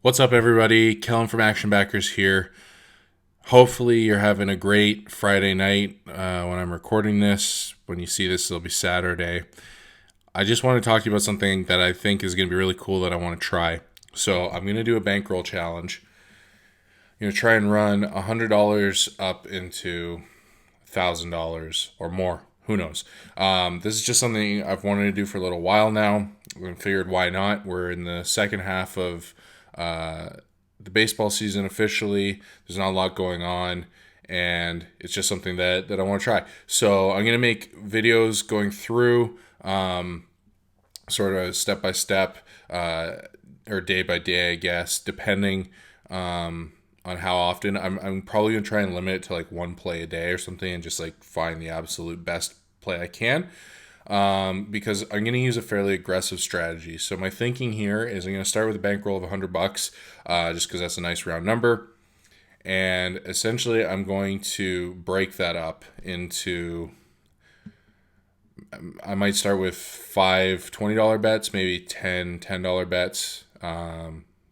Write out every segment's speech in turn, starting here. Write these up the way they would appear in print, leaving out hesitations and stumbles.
What's up, everybody? Kellen from Action Backers here. Hopefully, you're having a great Friday night when I'm recording this. When you see this, it'll be Saturday. I just want to talk to you about something that I think is going to be really cool that I want to try. So, I'm going to do a bankroll challenge. I'm going to try and run $100 up into $1,000 or more. Who knows? This is just something I've wanted to do for a little while now. I figured why not? We're in the second half of the baseball season officially. There's not a lot going on, and it's just something that I want to try. So I'm going to make videos going through sort of step by step or day by day, I guess, depending on how often. I'm probably going to try and limit it to like one play a day or something and just like find the absolute best play I can. Because I'm going to use a fairly aggressive strategy. So my thinking here is I'm going to start with a bankroll of $100, just because that's a nice round number. And essentially, I'm going to break that up into. I might start with five $20 bets, maybe 10 $10 bets,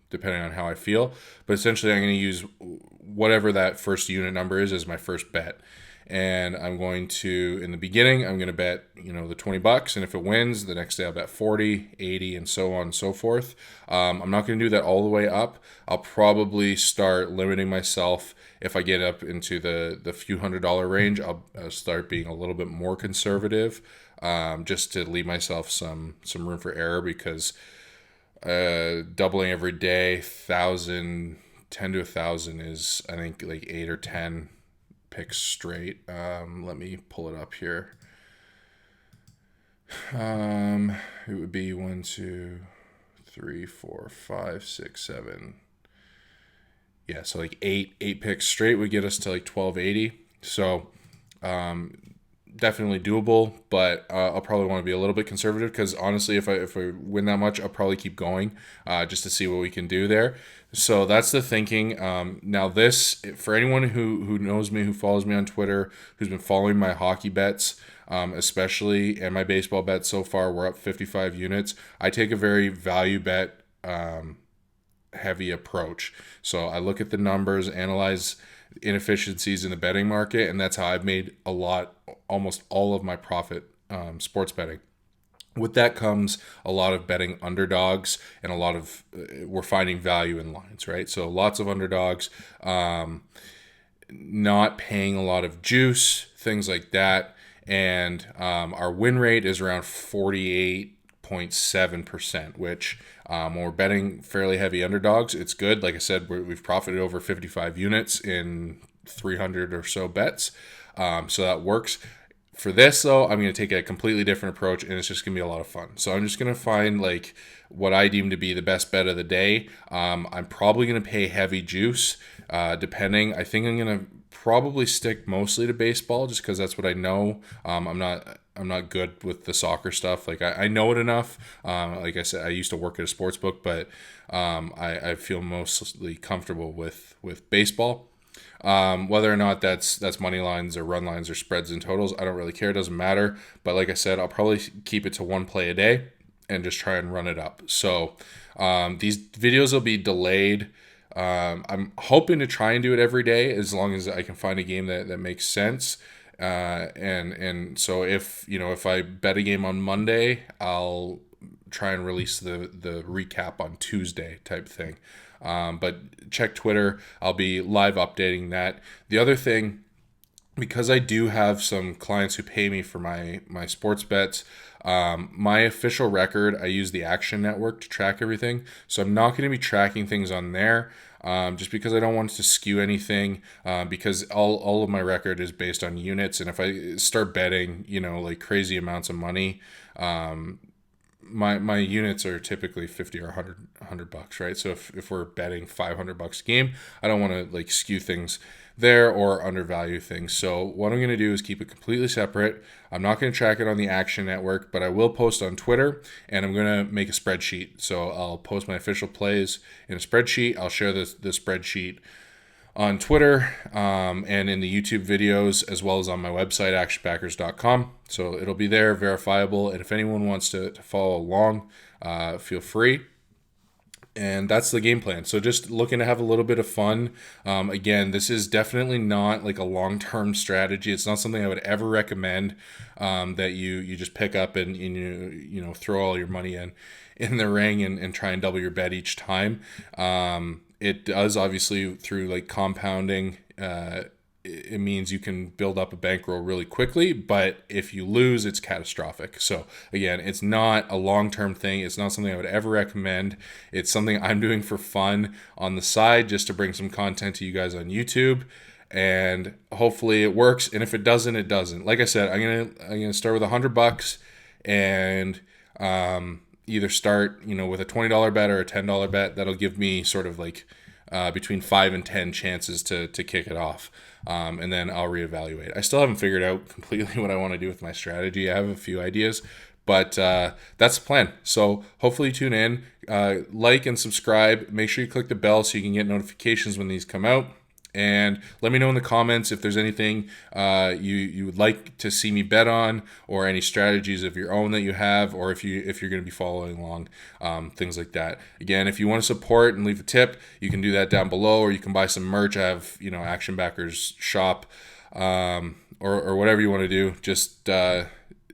depending on how I feel. But essentially, I'm going to use whatever that first unit number is as my first bet. And I'm going to, in the beginning, I'm going to bet, the $20. And if it wins, the next day I'll bet 40, 80, and so on and so forth. I'm not going to do that all the way up. I'll probably start limiting myself. If I get up into the few $100 range, I'll start being a little bit more conservative, just to leave myself some room for error, because doubling every day, 1,000, 10 to 1,000 is, I think, like 8 or 10 picks straight. Let me pull it up here. It would be 1, 2, 3, 4, 5, 6, 7. Yeah, so like eight picks straight would get us to like 1,280. So definitely doable, but I'll probably want to be a little bit conservative, because honestly, if I win that much, I'll probably keep going just to see what we can do there. So that's the thinking. Now this, for anyone who knows me, who follows me on Twitter, who's been following my hockey bets, especially, and my baseball bets so far, we're up 55 units. I take a very value bet heavy approach. So I look at the numbers, analyze inefficiencies in the betting market, and that's how I've made almost all of my profit sports betting. With that comes a lot of betting underdogs, and a lot of we're finding value in lines, right? So lots of underdogs, not paying a lot of juice, things like that, and our win rate is around 48.7%, which when we're betting fairly heavy underdogs, it's good. Like I said, we've profited over 55 units in 300 or so bets, so that works. For this, though, I'm going to take a completely different approach, and it's just going to be a lot of fun. So I'm just going to find like what I deem to be the best bet of the day. I'm probably going to pay heavy juice, depending. I think I'm going to probably stick mostly to baseball, just because that's what I know. I'm not good with the soccer stuff. Like I know it enough. Like I said, I used to work at a sports book, but I feel mostly comfortable with baseball. Whether or not that's money lines or run lines or spreads and totals, I don't really care. It doesn't matter. But like I said, I'll probably keep it to one play a day and just try and run it up. So these videos will be delayed. I'm hoping to try and do it every day, as long as I can find a game that makes sense. And so if I bet a game on Monday, I'll try and release the recap on Tuesday type thing. But check Twitter. I'll be live updating that. The other thing, because I do have some clients who pay me for my sports bets, my official record, I use the Action Network to track everything. So I'm not going to be tracking things on there, just because I don't want to skew anything, because all of my record is based on units. And if I start betting, like crazy amounts of money, my units are typically 50 or 100 bucks, right? So if we're betting $500 a game, I don't want to like skew things there or undervalue things. So what I'm going to do is keep it completely separate. I'm not going to track it on the Action Network, but I will post on Twitter, and I'm going to make a spreadsheet. So I'll post my official plays in a spreadsheet. I'll share the spreadsheet on Twitter, and in the YouTube videos, as well as on my website, actionbackers.com. So it'll be there, verifiable. And if anyone wants to follow along, feel free. And that's the game plan. So just looking to have a little bit of fun. Again, this is definitely not like a long-term strategy. It's not something I would ever recommend, that you just pick up and you throw all your money in the ring and try and double your bet each time. It does, obviously, through like compounding. It means you can build up a bankroll really quickly, but if you lose, it's catastrophic. So again, it's not a long-term thing. It's not something I would ever recommend. It's something I'm doing for fun on the side, just to bring some content to you guys on YouTube, and hopefully it works. And if it doesn't, it doesn't. Like I said, I'm gonna start with $100, and either start with a $20 bet or a $10 bet. That'll give me sort of like between 5 and 10 chances to kick it off. And then I'll reevaluate. I still haven't figured out completely what I want to do with my strategy. I have a few ideas, but that's the plan. So hopefully tune in, like and subscribe. Make sure you click the bell so you can get notifications when these come out. And let me know in the comments if there's anything you would like to see me bet on, or any strategies of your own that you have, or if you're going to be following along, things like that. Again, if you want to support and leave a tip, you can do that down below, or you can buy some merch. I have Action Backers shop, or whatever you want to do. Just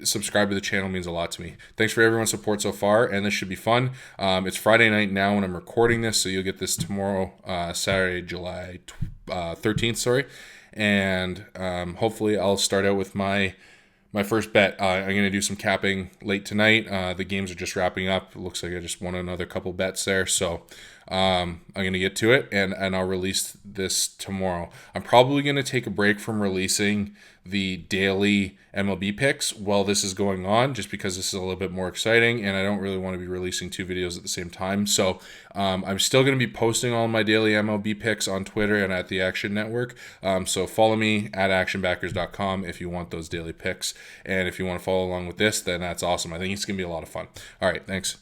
subscribe to the channel means a lot to me. Thanks for everyone's support so far, and this should be fun. It's Friday night now when I'm recording this, so you'll get this tomorrow, Saturday, July 13th, sorry. And hopefully I'll start out with my first bet. I'm going to do some capping late tonight. The games are just wrapping up. It looks like I just won another couple bets there, so I'm going to get to it, and I'll release this tomorrow. I'm probably going to take a break from releasing the daily MLB picks while this is going on, just because this is a little bit more exciting, and I don't really want to be releasing two videos at the same time. So I'm still going to be posting all my daily MLB picks on Twitter and at the Action Network. So follow me at actionbackers.com if you want those daily picks, and if you want to follow along with this, then that's awesome. I think it's going to be a lot of fun. All right, thanks.